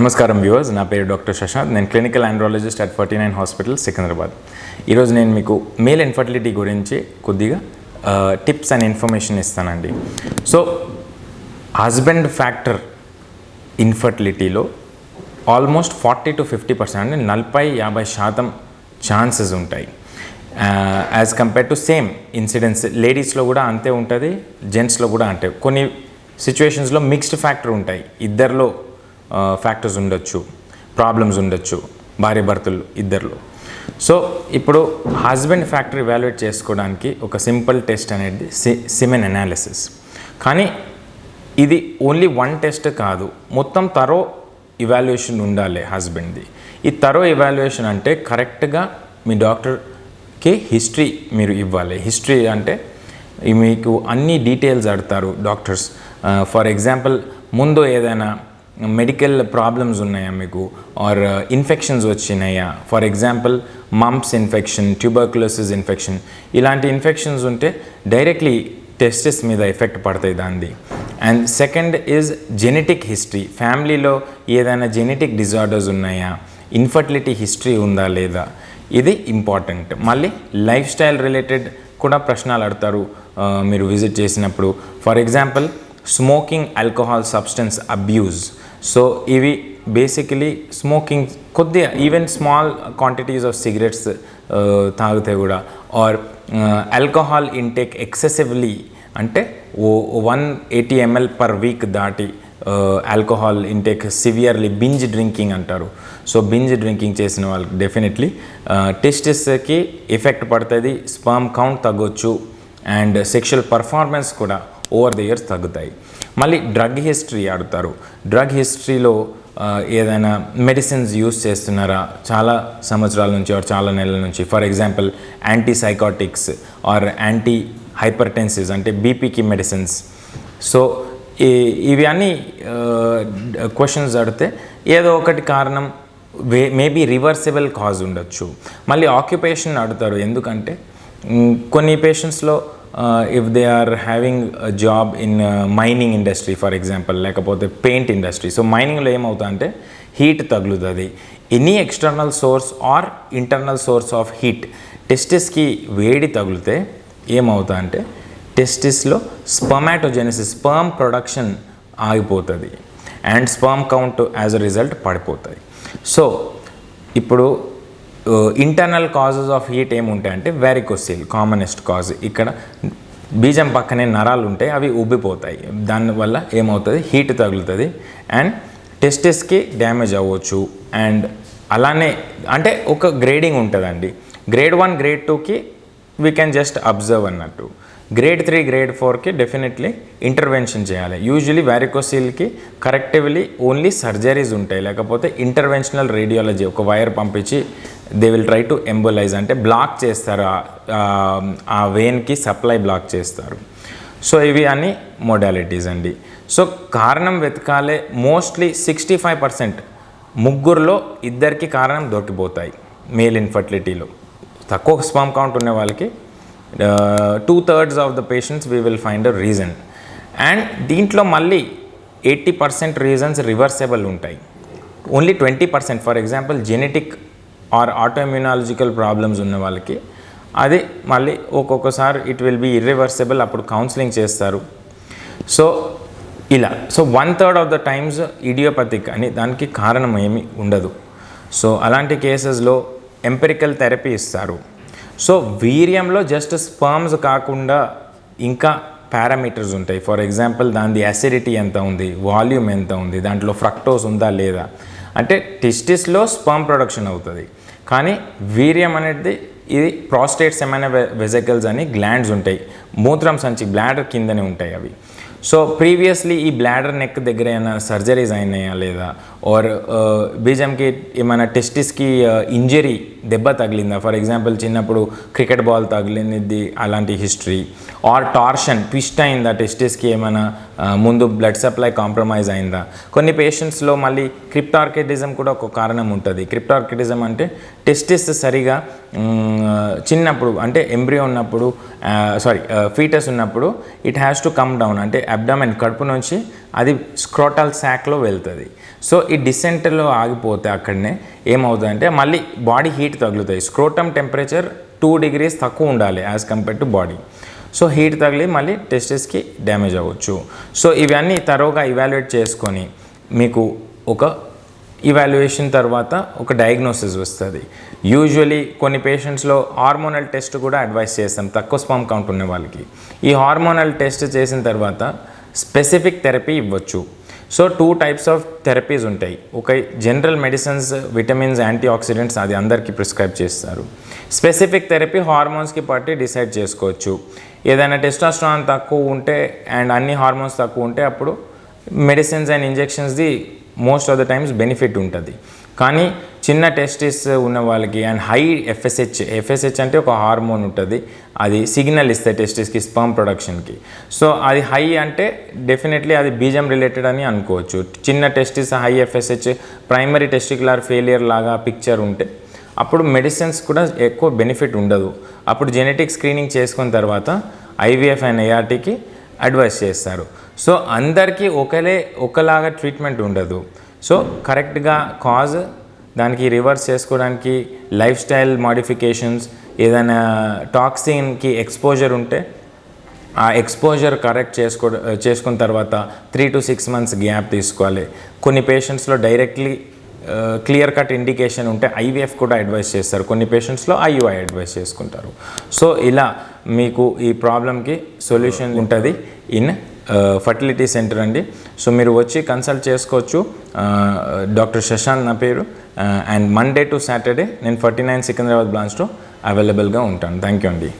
నమస్కారం వ్యూవర్స్, నా పేరు డాక్టర్ శశాంత్. నేను clinical andrologist at 49 hospital Secunderabad. ఈరోజు నేను మీకు మేల్ ఇన్ఫర్టిలిటీ గురించి కొద్దిగా టిప్స్ అండ్ ఇన్ఫర్మేషన్ ఇస్తానండి. సో హస్బెండ్ ఫ్యాక్టర్ ఇన్ఫర్టిలిటీలో ఆల్మోస్ట్ 40 to 50% అంటే 40-50% ఛాన్సెస్ ఉంటాయి. As compare to same incidence లేడీస్లో కూడా అంతే ఉంటుంది, జెంట్స్లో కూడా అంతే. కొన్ని సిచ్యువేషన్స్లో మిక్స్డ్ ఫ్యాక్టర్ ఉంటాయి, ఇద్దరిలో ఫ్యాక్టర్స్ ఉండొచ్చు, ప్రాబ్లమ్స్ ఉండొచ్చు భార్య భర్తలు ఇద్దరిలో. సో ఇప్పుడు హస్బెండ్ ఫ్యాక్టర్ ఇవాల్యుయేట్ చేసుకోవడానికి ఒక సింపుల్ టెస్ట్ అనేది సిమెన్ అనాలిసిస్. కానీ ఇది ఓన్లీ వన్ టెస్ట్ కాదు, మొత్తం తరో ఇవాల్యుయేషన్ ఉండాలి హస్బెండ్ది. ఈ తరో ఇవాల్యుయేషన్ అంటే కరెక్ట్గా మీ డాక్టర్కి హిస్టరీ మీరు ఇవ్వాలి. హిస్టరీ అంటే మీకు అన్ని డీటెయిల్స్ అడతారు డాక్టర్స్. ఫర్ ఎగ్జాంపుల్, ముందు ఏదైనా మెడికల్ ప్రాబ్లమ్స్ ఉన్నాయా మీకు, ఆర్ ఇన్ఫెక్షన్స్ వచ్చినాయా. For example mumps infection, tuberculosis infection, ఇలాంటి ఇన్ఫెక్షన్స్ ఉంటే డైరెక్ట్లీ టెస్టిస్ మీద ఎఫెక్ట్ పడతాయి దాన్ని. And second is genetic history. ఫ్యామిలీలో ఏదైనా జెనెటిక్ డిజార్డర్స్ ఉన్నాయా, ఇన్ఫర్టిలిటీ హిస్టరీ ఉందా లేదా, ఇది ఇంపార్టెంట్. మళ్ళీ లైఫ్ స్టైల్ రిలేటెడ్ కూడా ప్రశ్నలు అడతారు మీరు విజిట్ చేసినప్పుడు. For example smoking, alcohol, substance abuse. So ఇవి బేసికలీ స్మోకింగ్ కొద్దిగా, even small quantities of cigarettes తాగితే కూడా, ఆర్ ఆల్కహాల్ ఇంటేక్ ఎక్సెసివ్లీ అంటే 180 ml per week దాటి alcohol intake, severely binge drinking అంటారు. సో బింజ్ డ్రింకింగ్ చేసిన వాళ్ళకి డెఫినెట్లీ టెస్టిస్కి ఎఫెక్ట్ పడుతుంది, స్పర్మ్ కౌంట్ తగ్గొచ్చు, అండ్ సెక్షువల్ పర్ఫార్మెన్స్ కూడా ఓవర్ ద ఇయర్స్ తగ్గుతాయి. మళ్ళీ డ్రగ్ హిస్టరీ అడుగుతారు. డ్రగ్ హిస్టరీలో ఏదైనా మెడిసిన్స్ యూస్ చేస్తున్నారా చాలా సంవత్సరాల నుంచి ఆర్ చాలా నెలల నుంచి. ఫర్ ఎగ్జాంపుల్ యాంటీసైకాటిక్స్ ఆర్ యాంటీ హైపర్టెన్సివ్స్ అంటే బీపీకి మెడిసిన్స్. సో ఇవి అన్నీ క్వశ్చన్స్ అడిగితే ఏదో ఒకటి కారణం, మేబీ రివర్సిబుల్ కాజ్ ఉండొచ్చు. మళ్ళీ ఆక్యుపేషన్ అడుగుతారు, ఎందుకంటే కొన్ని పేషెంట్స్లో if they are having job in mining industry for example, లేకపోతే పెయింట్ ఇండస్ట్రీ. సో మైనింగ్లో ఏమవుతుందంటే హీట్ తగులుతుంది. Any external source or internal source of heat టెస్టిస్కి వేడి తగిలితే ఏమవుతుందంటే టెస్టిస్లో స్పర్మాటోజెనసిస్, స్పర్మ్ ప్రొడక్షన్ ఆగిపోతుంది and sperm count as a result పడిపోతుంది. సో ఇప్పుడు ఇంటర్నల్ కాజెస్ ఆఫ్ హీట్ ఏముంటాయంటే వెరికోసిల్ కామనెస్ట్ కాజ్. ఇక్కడ బీజం పక్కనే నరాలు ఉంటాయి, అవి ఉబ్బిపోతాయి. దానివల్ల ఏమవుతుంది, హీట్ తగులుతుంది అండ్ టెస్టిస్కి డ్యామేజ్ అవ్వచ్చు. అండ్ అలానే అంటే ఒక గ్రేడింగ్ ఉంటుందండి. గ్రేడ్ 1, గ్రేడ్ 2కి వీ కెన్ జస్ట్ అబ్జర్వ్ అన్నట్టు. గ్రేడ్ 3, గ్రేడ్ 4కి డెఫినెట్లీ ఇంటర్వెన్షన్ చేయాలి. యూజువలీ వ్యారికోసిల్కి కరెక్టివ్లీ ఓన్లీ సర్జరీస్ ఉంటాయి, లేకపోతే ఇంటర్వెన్షనల్ రేడియాలజీ, ఒక వైర్ పంపించి దే విల్ ట్రై టు ఎంబోలైజ్ అంటే బ్లాక్ చేస్తారు, ఆ వెయిన్కి సప్లై బ్లాక్ చేస్తారు. సో ఇవి అన్ని మోడాలిటీస్ అండి. సో కారణం వెతకాలే. మోస్ట్లీ 65% ముగ్గురులో ఇద్దరికి కారణం దొరికిపోతాయి మేల్ ఇన్ఫర్టిలిటీలో. తక్కువ స్పర్మ్ కౌంట్ ఉన్న వాళ్ళకి 2/3 of the patients we will find a reason. And దీంట్లో మళ్ళీ 80% రీజన్స్ రివర్సబుల్ ఉంటాయి. Only 20%, for example genetic or autoimmunological problems ఉన్న వాళ్ళకి అది మళ్ళీ ఒక్కొక్కసారి ఇట్ విల్ బీ ఇర్రివర్సబుల్, అప్పుడు కౌన్సిలింగ్ చేస్తారు. సో ఇలా. So 1/3 of the times idiopathic అని, దానికి కారణం ఏమీ ఉండదు. సో అలాంటి కేసెస్లో ఎంపెరికల్ థెరపీ ఇస్తారు. సో వీర్యంలో జస్ట్ స్పర్మ్స్ కాకుండా ఇంకా పారామీటర్స్ ఉంటాయి. ఫర్ ఎగ్జాంపుల్ దాని యాసిడిటీ ఎంత ఉంది, వాల్యూమ్ ఎంత ఉంది, దాంట్లో ఫ్రక్టోస్ ఉందా లేదా. అంటే టెస్టిస్లో స్పర్మ్ ప్రొడక్షన్ అవుతుంది, కానీ వీర్యం అనేది ఇది ప్రాస్టేట్ సెమైనా వెసికల్స్ అని గ్లాండ్స్ ఉంటాయి, మూత్రం సంచి బ్లాడర్ కిందనే ఉంటాయి అవి. సో ప్రీవియస్లీ ఈ బ్లాడర్ నెక్ దగ్గర ఏమైనా సర్జరీస్ అయినాయా లేదా, ఆర్ బీజంకి ఏమైనా టెస్టిస్కి ఇంజరీ, దెబ్బ తగిలిందా. ఫర్ ఎగ్జాంపుల్ చిన్నప్పుడు క్రికెట్ బాల్ తగిలింది, అలాంటి హిస్టరీ. ఆర్ టార్షన్ ట్విస్ట్ అయిందా, టెస్టిస్కి ఏమైనా ముందు బ్లడ్ సప్లై కాంప్రమైజ్ అయిందా. కొన్ని పేషెంట్స్లో మళ్ళీ క్రిప్టార్కిటిజం కూడా ఒక కారణం ఉంటుంది. క్రిప్టార్కిటిజం అంటే టెస్టిస్ సరిగా చిన్నప్పుడు అంటే ఎంబ్రియో ఉన్నప్పుడు ఫీటస్ ఉన్నప్పుడు it has to come down, అంటే అబ్డామెన్ కడుపు నుంచి అది స్క్రోటల్ శాక్లో వెళ్తుంది. సో ఈ డిసెంట్లో ఆగిపోతే అక్కడనే ఏమవుతుందంటే మళ్ళీ బాడీ హీట్ తగులుతాయి. స్క్రోటమ్ టెంపరేచర్ 2 degrees తక్కువ ఉండాలి as compare to body. So heat తగిలి మళ్ళీ టెస్టిస్కి డ్యామేజ్ అవ్వచ్చు. సో ఇవన్నీ తరోగా ఇవాల్యుయేట్ చేసుకొని మీకు ఒక ఇవాల్యుయేషన్ తర్వాత ఒక డయాగ్నోసిస్ వస్తుంది. యూజువలీ కొన్ని పేషెంట్స్లో హార్మోనల్ టెస్ట్ కూడా అడ్వైస్ చేస్తాం తక్కువ స్పర్మ్ కౌంట్ ఉన్న వాళ్ళకి. ఈ హార్మోనల్ టెస్ట్ చేసిన తర్వాత స్పెసిఫిక్ థెరపీ ఇవ్వచ్చు. సో 2 types ఆఫ్ థెరపీస్ ఉంటాయి. ఒక general medicines, vitamins, antioxidants అది అందరికీ ప్రిస్క్రైబ్ చేస్తారు. స్పెసిఫిక్ థెరపీ హార్మోన్స్కి బట్టి డిసైడ్ చేసుకోవచ్చు. ఏదైనా టెస్టోస్టెరాన్ తక్కువ ఉంటే అండ్ అన్ని హార్మోన్స్ తక్కువ ఉంటే అప్పుడు మెడిసిన్స్ అండ్ ఇంజెక్షన్స్ది most of the times benefit ఉంటుంది. కానీ చిన్న టెస్టిస్ ఉన్న వాళ్ళకి అండ్ హై ఎఫ్ఎస్హెచ్ అంటే ఒక హార్మోన్ ఉంటుంది, అది సిగ్నల్ ఇస్తాయి టెస్టిస్కి స్పర్మ్ ప్రొడక్షన్కి. సో అది హై అంటే డెఫినెట్లీ అది బీజం రిలేటెడ్ అని అనుకోవచ్చు. చిన్న testis high FSH primary testicular failure లాగా పిక్చర్ ఉంటే అప్పుడు మెడిసిన్స్ కూడా ఎక్కువ బెనిఫిట్ ఉండదు. అప్పుడు జెనెటిక్ స్క్రీనింగ్ చేసుకున్న తర్వాత ఐవీఎఫ్ అండ్ ఏఆర్టీకి అడ్వైస్ చేస్తారు. సో అందరికీ ఒకలాగా ట్రీట్మెంట్ ఉండదు. సో కరెక్ట్గా కాజ్ దానికి రివర్స్ చేసుకోవడానికి లైఫ్ స్టైల్ మాడిఫికేషన్స్, ఏదైనా టాక్సిన్కి ఎక్స్పోజర్ ఉంటే ఆ ఎక్స్పోజర్ కరెక్ట్ చేసుకున్న తర్వాత 3 to 6 months గ్యాప్ తీసుకోవాలి. కొన్ని పేషెంట్స్లో డైరెక్ట్లీ క్లియర్ కట్ ఇండికేషన్ ఉంటే ఐవీఎఫ్ కూడా అడ్వైస్ చేస్తారు. కొన్ని పేషెంట్స్లో ఐయుఐ అడ్వైస్ చేసుకుంటారు. సో ఇలా మీకు ఈ ప్రాబ్లమ్కి సొల్యూషన్ ఉంటుంది ఇన్ ఫర్టిలిటీ సెంటర్ అండి. సో మీరు వచ్చి కన్సల్ట్ చేసుకోవచ్చు. డాక్టర్ శశాంత్ నా పేరు. అండ్ మండే టు సాటర్డే నేను 49 సికింద్రాబాద్ బ్రాంచ్లో అవైలబుల్గా ఉంటాను. థ్యాంక్ యూ అండి.